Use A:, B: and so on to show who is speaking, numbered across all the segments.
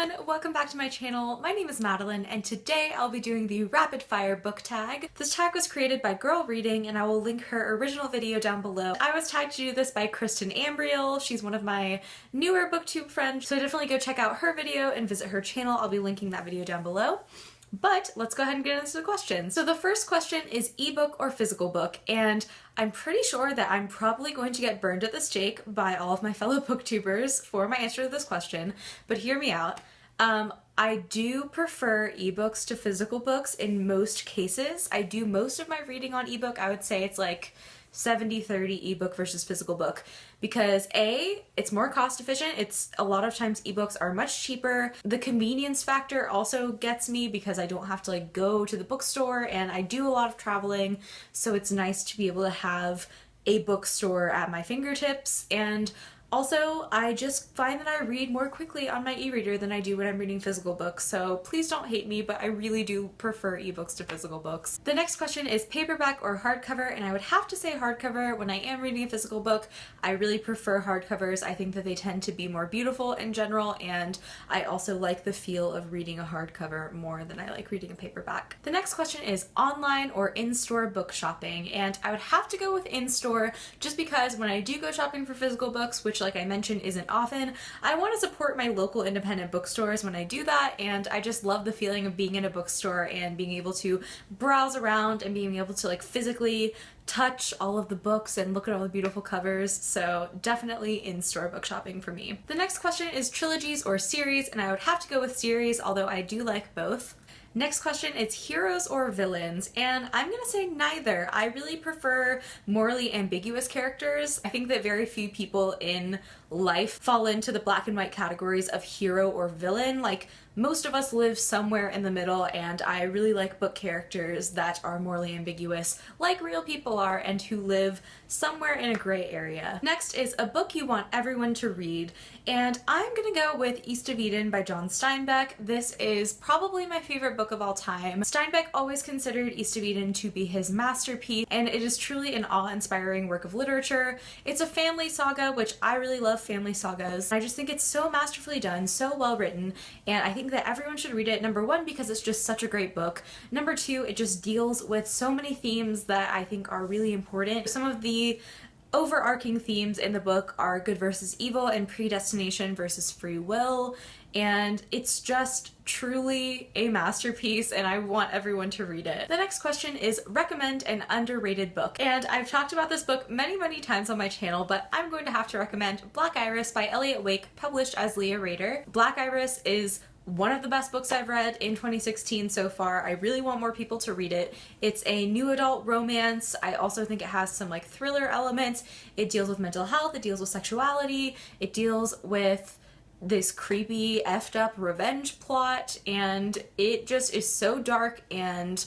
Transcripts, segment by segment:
A: everyone, welcome back to my channel. My name is Madeline and today I'll be doing the rapid fire book tag. This tag was created by Girl Reading and I will link her original video down below. I was tagged to do this by Kristen Ambriel. She's one of my newer booktube friends, so definitely go check out her video and visit her channel. I'll be linking that video down below. But let's go ahead and get into the questions. So the first question is ebook or physical book, and I'm pretty sure that I'm probably going to get burned at the stake by all of my fellow booktubers for my answer to this question, but hear me out. I do prefer ebooks to physical books in most cases. I do most of my reading on ebook. I would say it's like 70-30 ebook versus physical book because A, it's more cost efficient. It's a lot of times ebooks are much cheaper. The convenience factor also gets me because I don't have to like go to the bookstore and I do a lot of traveling, so it's nice to be able to have a bookstore at my fingertips. And also, I just find that I read more quickly on my e-reader than I do when I'm reading physical books, so please don't hate me, but I really do prefer ebooks to physical books. The next question is paperback or hardcover, and I would have to say hardcover when I am reading a physical book. I really prefer hardcovers. I think that they tend to be more beautiful in general, and I also like the feel of reading a hardcover more than I like reading a paperback. The next question is online or in-store book shopping, and I would have to go with in-store just because when I do go shopping for physical books, which like I mentioned isn't often, I want to support my local independent bookstores when I do that, and I just love the feeling of being in a bookstore and being able to browse around and being able to like physically touch all of the books and look at all the beautiful covers, so definitely in-store book shopping for me. The next question is trilogies or series, and I would have to go with series, although I do like both. Next question is heroes or villains, and I'm gonna say neither. I really prefer morally ambiguous characters. I think that very few people in life fall into the black and white categories of hero or villain. Like, most of us live somewhere in the middle, and I really like book characters that are morally ambiguous, like real people are, and who live somewhere in a gray area. Next is a book you want everyone to read, and I'm gonna go with East of Eden by John Steinbeck. This is probably my favorite book of all time. Steinbeck always considered East of Eden to be his masterpiece, and it is truly an awe-inspiring work of literature. It's a family saga, which I really love family sagas. I just think it's so masterfully done, so well written, and I think that everyone should read it. Number one, because it's just such a great book. Number two, it just deals with so many themes that I think are really important. Some of the overarching themes in the book are good versus evil and predestination versus free will, and it's just truly a masterpiece and I want everyone to read it. The next question is recommend an underrated book, and I've talked about this book many times on my channel, but I'm going to have to recommend Black Iris by Elliot Wake, published as Leah Rader. Black Iris is one of the best books I've read in 2016 so far. I really want more people to read it. It's a new adult romance. I also think it has some like thriller elements. It deals with mental health, it deals with sexuality, it deals with this creepy effed up revenge plot, and it just is so dark and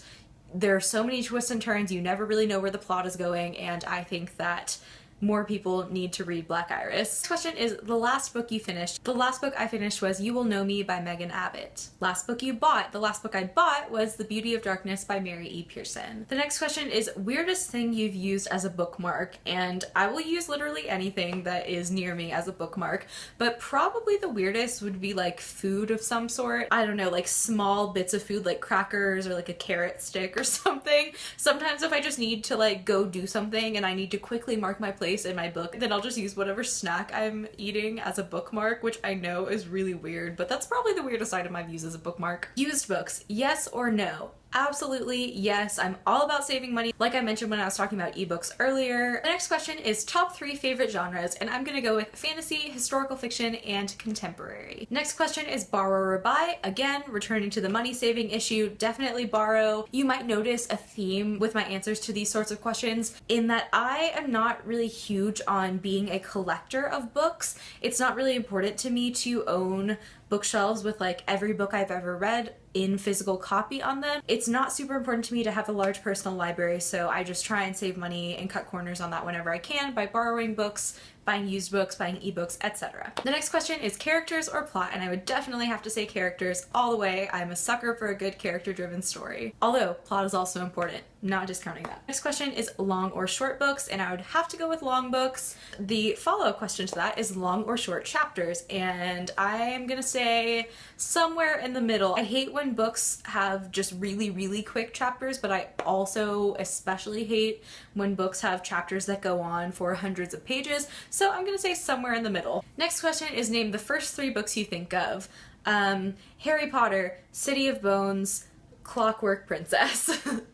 A: there are so many twists and turns. You never really know where the plot is going, and I think that more people need to read Black Iris. This question is the last book you finished. The last book I finished was You Will Know Me by Megan Abbott. Last book you bought. The last book I bought was The Beauty of Darkness by Mary E. Pearson. The next question is weirdest thing you've used as a bookmark, and I will use literally anything that is near me as a bookmark, but probably the weirdest would be like food of some sort. I don't know, like small bits of food like crackers or like a carrot stick or something. Sometimes if I just need to like go do something and I need to quickly mark my place in my book, then I'll just use whatever snack I'm eating as a bookmark, which I know is really weird, but that's probably the weirdest item I've used as a bookmark. Used books, yes or no? Absolutely yes. I'm all about saving money, like I mentioned when I was talking about ebooks earlier. The next question is top 3 favorite genres, and I'm gonna go with fantasy, historical fiction, and contemporary. Next question is borrow or buy. Again, returning to the money saving issue, definitely borrow. You might notice a theme with my answers to these sorts of questions in that I am not really huge on being a collector of books. It's not really important to me to own bookshelves with like every book I've ever read in physical copy on them. It's not super important to me to have a large personal library, so I just try and save money and cut corners on that whenever I can by borrowing books, buying used books, buying ebooks, etc. The next question is characters or plot, and I would definitely have to say characters all the way. I'm a sucker for a good character-driven story. Although, plot is also important. not discounting that. Next question is long or short books, and I would have to go with long books. The follow-up question to that is long or short chapters, and I'm gonna say somewhere in the middle. I hate when books have just really, really quick chapters, but I also especially hate when books have chapters that go on for hundreds of pages, so I'm gonna say somewhere in the middle. Next question is name the first 3 books you think of. Harry Potter, City of Bones, Clockwork Princess.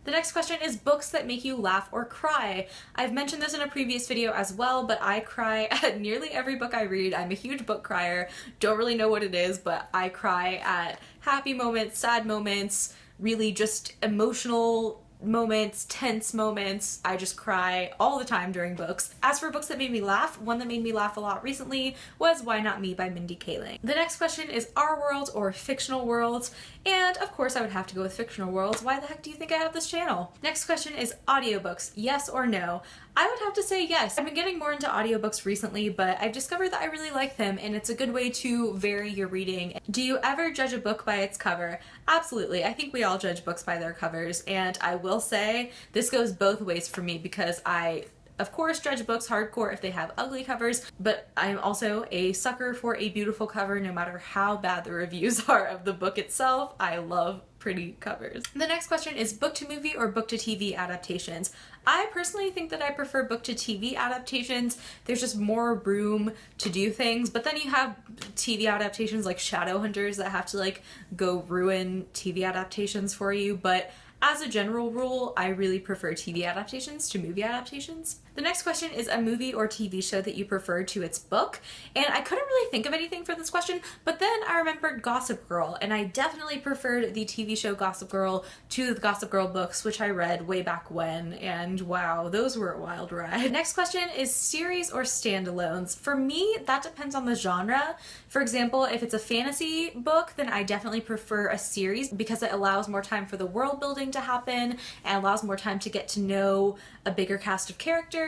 A: The next question is books that make you laugh or cry. I've mentioned this in a previous video as well, but I cry at nearly every book I read. I'm a huge book crier. Don't really know what it is, but I cry at happy moments, sad moments, really just emotional moments, tense moments. I just cry all the time during books. As for books that made me laugh, one that made me laugh a lot recently was Why Not Me by Mindy Kaling. The next question is our worlds or fictional worlds, and of course I would have to go with fictional worlds. Why the heck do you think I have this channel? Next question is audiobooks, yes or no? I would have to say yes. I've been getting more into audiobooks recently, but I've discovered that I really like them, and it's a good way to vary your reading. Do you ever judge a book by its cover? Absolutely. I think we all judge books by their covers, and I will say this goes both ways for me because I of course judge books hardcore if they have ugly covers, but I'm also a sucker for a beautiful cover no matter how bad the reviews are of the book itself. I love pretty covers. The next question is book to movie or book to TV adaptations. I personally think that I prefer book to TV adaptations. There's just more room to do things, but then you have TV adaptations like Shadowhunters that have to like go ruin TV adaptations for you, but as a general rule, I really prefer TV adaptations to movie adaptations. The next question is a movie or TV show that you prefer to its book, and I couldn't really think of anything for this question, but then I remembered Gossip Girl, and I definitely preferred the TV show Gossip Girl to the Gossip Girl books, which I read way back when, and wow, those were a wild ride. Next question is series or standalones. For me, that depends on the genre. For example, if it's a fantasy book, then I definitely prefer a series because it allows more time for the world building to happen and allows more time to get to know a bigger cast of characters.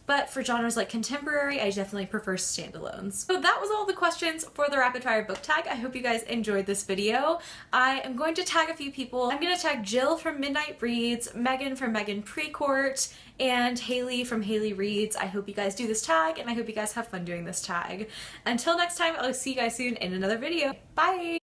A: But for genres like contemporary, I definitely prefer standalones. So that was all the questions for the rapid fire book tag. I hope you guys enjoyed this video. I am going to tag a few people. I'm going to tag Jill from Midnight Reads, Megan from Megan Precourt, and Haley from Haley Reads. I hope you guys do this tag, and I hope you guys have fun doing this tag. Until next time, I'll see you guys soon in another video. Bye!